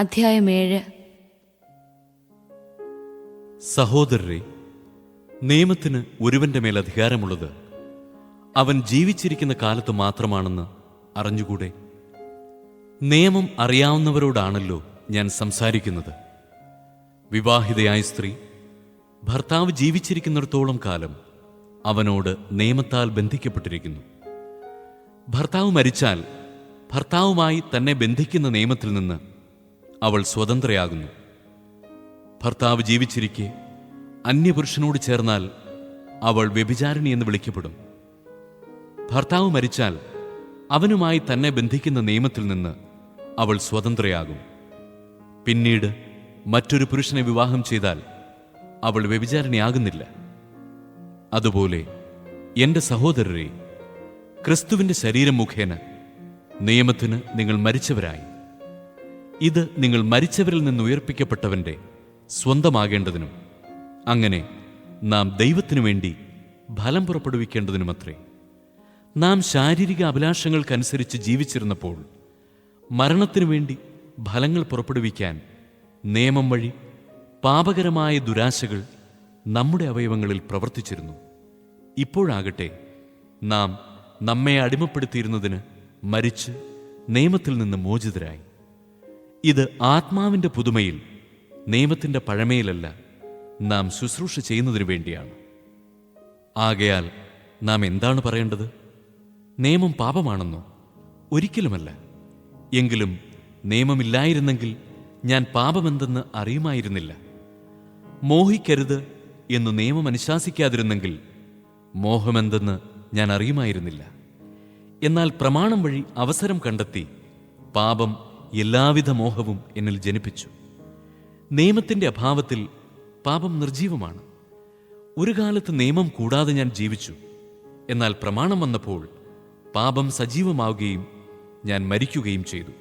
അധ്യായം 7. സഹോദരരെ, നിയമത്തിന് ഒരുവന്റെ മേൽ അധികാരമുള്ളത് അവൻ ജീവിച്ചിരിക്കുന്ന കാലത്ത് മാത്രമാണെന്ന് അറിഞ്ഞുകൂടെ? നിയമം അറിയാവുന്നവരോടാണല്ലോ ഞാൻ സംസാരിക്കുന്നത്. വിവാഹിതയായ സ്ത്രീ ഭർത്താവ് ജീവിച്ചിരിക്കുന്നിടത്തോളം കാലം അവനോട് നിയമത്താൽ ബന്ധിക്കപ്പെട്ടിരിക്കുന്നു. ഭർത്താവ് മരിച്ചാൽ ഭർത്താവുമായി തന്നെ ബന്ധിക്കുന്ന നിയമത്തിൽ നിന്ന് അവൾ സ്വതന്ത്രയാകുന്നു. ഭർത്താവ് ജീവിച്ചിരിക്കെ അന്യപുരുഷനോട് ചേർന്നാൽ അവൾ വ്യഭിചാരിണി എന്ന് വിളിക്കപ്പെടും. ഭർത്താവ് മരിച്ചാൽ അവനുമായി തന്നെ ബന്ധിക്കുന്ന നിയമത്തിൽ നിന്ന് അവൾ സ്വതന്ത്രയാകും. പിന്നീട് മറ്റൊരു പുരുഷനെ വിവാഹം ചെയ്താൽ അവൾ വ്യഭിചാരിണിയാകുന്നില്ല. അതുപോലെ എൻ്റെ സഹോദരരെ, ക്രിസ്തുവിൻ്റെ ശരീരം മുഖേന നിയമത്തിന് നിങ്ങൾ മരിച്ചവരായി. ഇത് നിങ്ങൾ മരിച്ചവരിൽ നിന്ന് ഉയർപ്പിക്കപ്പെട്ടവന്റെ സ്വന്തമാകേണ്ടതിനും അങ്ങനെ നാം ദൈവത്തിനു വേണ്ടി ഫലം പുറപ്പെടുവിക്കേണ്ടതിനുമത്രേ. നാം ശാരീരിക അഭിലാഷങ്ങൾക്കനുസരിച്ച് ജീവിച്ചിരുന്നപ്പോൾ മരണത്തിനു വേണ്ടി ഫലങ്ങൾ പുറപ്പെടുവിക്കാൻ നിയമം വഴി പാപകരമായ ദുരാശകൾ നമ്മുടെ അവയവങ്ങളിൽ പ്രവർത്തിച്ചിരുന്നു. ഇപ്പോഴാകട്ടെ നാം നമ്മെ അടിമപ്പെടുത്തിയിരുന്നതിന് മരിച്ച് നിയമത്തിൽ നിന്ന് മോചിതരായി. ഇത് ആത്മാവിൻ്റെ പുതുമയിൽ, നിയമത്തിൻ്റെ പഴമയിലല്ല, നാം ശുശ്രൂഷ ചെയ്യുന്നതിനു വേണ്ടിയാണ്. ആകയാൽ നാം എന്താണ് പറയേണ്ടത്? നിയമം പാപമാണെന്നോ? ഒരിക്കലുമല്ല. എങ്കിലും നിയമമില്ലായിരുന്നെങ്കിൽ ഞാൻ പാപമെന്തെന്ന് അറിയുമായിരുന്നില്ല. മോഹിക്കരുത് എന്ന് നിയമം അനുശാസിക്കാതിരുന്നെങ്കിൽ മോഹമെന്തെന്ന് ഞാൻ അറിയുമായിരുന്നില്ല. എന്നാൽ പ്രമാണം വഴി അവസരം കണ്ടെത്തി പാപം എല്ലാവിധ മോഹവും എന്നിൽ ജനിപ്പിച്ചു. നിയമത്തിൻ്റെ അഭാവത്തിൽ പാപം നിർജീവമാണ്. ഒരു കാലത്ത് നിയമം കൂടാതെ ഞാൻ ജീവിച്ചു. എന്നാൽ പ്രമാണം വന്നപ്പോൾ പാപം സജീവമാവുകയും ഞാൻ മരിക്കുകയും ചെയ്തു.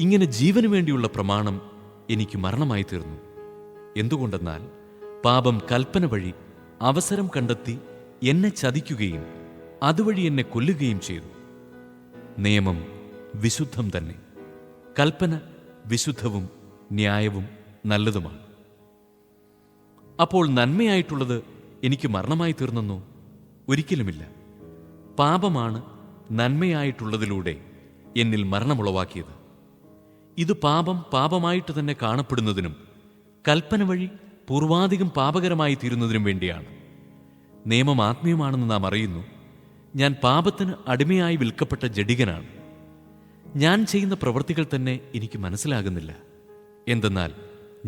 ഇങ്ങനെ ജീവനു വേണ്ടിയുള്ള പ്രമാണം എനിക്ക് മരണമായി തീർന്നു. എന്തുകൊണ്ടെന്നാൽ പാപം കൽപ്പന വഴി അവസരം കണ്ടെത്തി എന്നെ ചതിക്കുകയും അതുവഴി എന്നെ കൊല്ലുകയും ചെയ്തു. നിയമം വിശുദ്ധം തന്നെ, കൽപ്പന വിശുദ്ധവും ന്യായവും നല്ലതുമാണ്. അപ്പോൾ നന്മയായിട്ടുള്ളത് എനിക്ക് മരണമായി തീർന്നെന്നോ? ഒരിക്കലുമില്ല. പാപമാണ് നന്മയായിട്ടുള്ളതിലൂടെ എന്നിൽ മരണമുളവാക്കിയത്. ഇത് പാപം പാപമായിട്ട് തന്നെ കാണപ്പെടുന്നതിനും കൽപ്പന വഴി പൂർവാധികം പാപകരമായി തീരുന്നതിനും വേണ്ടിയാണ്. നിയമം ആത്മീയമാണെന്ന് നാം അറിയുന്നു. ഞാൻ പാപത്തിന് അടിമയായി വിൽക്കപ്പെട്ട ജഡികനാണ്. ഞാൻ ചെയ്യുന്ന പ്രവൃത്തികൾ തന്നെ എനിക്ക് മനസ്സിലാകുന്നില്ല. എന്തെന്നാൽ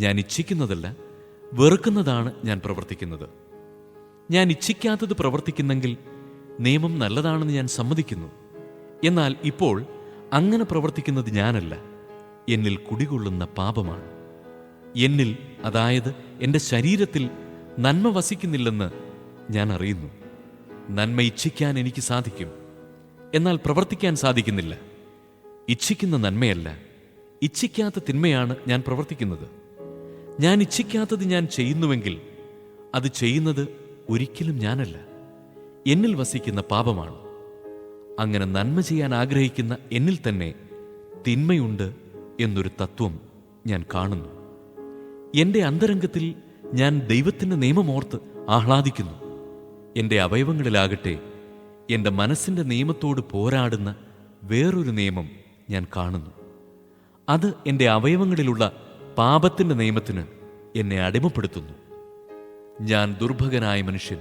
ഞാൻ ഇച്ഛിക്കുന്നതല്ല, വെറുക്കുന്നതാണ് ഞാൻ പ്രവർത്തിക്കുന്നത്. ഞാൻ ഇച്ഛിക്കാത്തത് പ്രവർത്തിക്കുന്നെങ്കിൽ നിയമം നല്ലതാണെന്ന് ഞാൻ സമ്മതിക്കുന്നു. എന്നാൽ ഇപ്പോൾ അങ്ങനെ പ്രവർത്തിക്കുന്നത് ഞാനല്ല, എന്നിൽ കുടികൊള്ളുന്ന പാപമാണ്. എന്നിൽ, അതായത് എൻ്റെ ശരീരത്തിൽ നന്മ വസിക്കുന്നില്ലെന്ന് ഞാൻ അറിയുന്നു. നന്മ ഇച്ഛിക്കാൻ എനിക്ക് സാധിക്കും, എന്നാൽ പ്രവർത്തിക്കാൻ സാധിക്കുന്നില്ല. ഇച്ഛിക്കുന്ന നന്മയല്ല, ഇച്ഛിക്കാത്ത തിന്മയാണ് ഞാൻ പ്രവർത്തിക്കുന്നത്. ഞാൻ ഇച്ഛിക്കാത്തത് ഞാൻ ചെയ്യുന്നുവെങ്കിൽ അത് ചെയ്യുന്നത് ഒരിക്കലും ഞാനല്ല, എന്നിൽ വസിക്കുന്ന പാപമാണ്. അങ്ങനെ നന്മ ചെയ്യാൻ ആഗ്രഹിക്കുന്ന എന്നിൽ തന്നെ തിന്മയുണ്ട് എന്നൊരു തത്വം ഞാൻ കാണുന്നു. എൻ്റെ അന്തരംഗത്തിൽ ഞാൻ ദൈവത്തിൻ്റെ നിയമമോർത്ത് ആഹ്ലാദിക്കുന്നു. എൻ്റെ അവയവങ്ങളിലാകട്ടെ എൻ്റെ മനസ്സിൻ്റെ നിയമത്തോട് പോരാടുന്ന വേറൊരു നിയമം ഞാൻ കാണുന്നു. അത് എൻ്റെ അവയവങ്ങളിലുള്ള പാപത്തിൻ്റെ നിയമത്തിന് എന്നെ അടിമപ്പെടുത്തുന്നു. ഞാൻ ദുർഭകനായ മനുഷ്യൻ.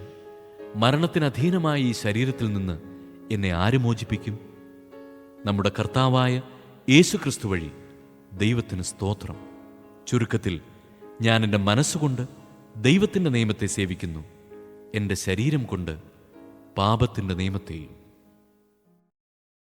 മരണത്തിന് അധീനമായ ഈ ശരീരത്തിൽ നിന്ന് എന്നെ ആര് മോചിപ്പിക്കും? നമ്മുടെ കർത്താവായ യേശുക്രിസ്തു വഴി ദൈവത്തിന് സ്തോത്രം. ചുരുക്കത്തിൽ, ഞാൻ എൻ്റെ മനസ്സുകൊണ്ട് ദൈവത്തിൻ്റെ നിയമത്തെ സേവിക്കുന്നു, എൻ്റെ ശരീരം കൊണ്ട് പാപത്തിൻ്റെ നിയമത്തെയും.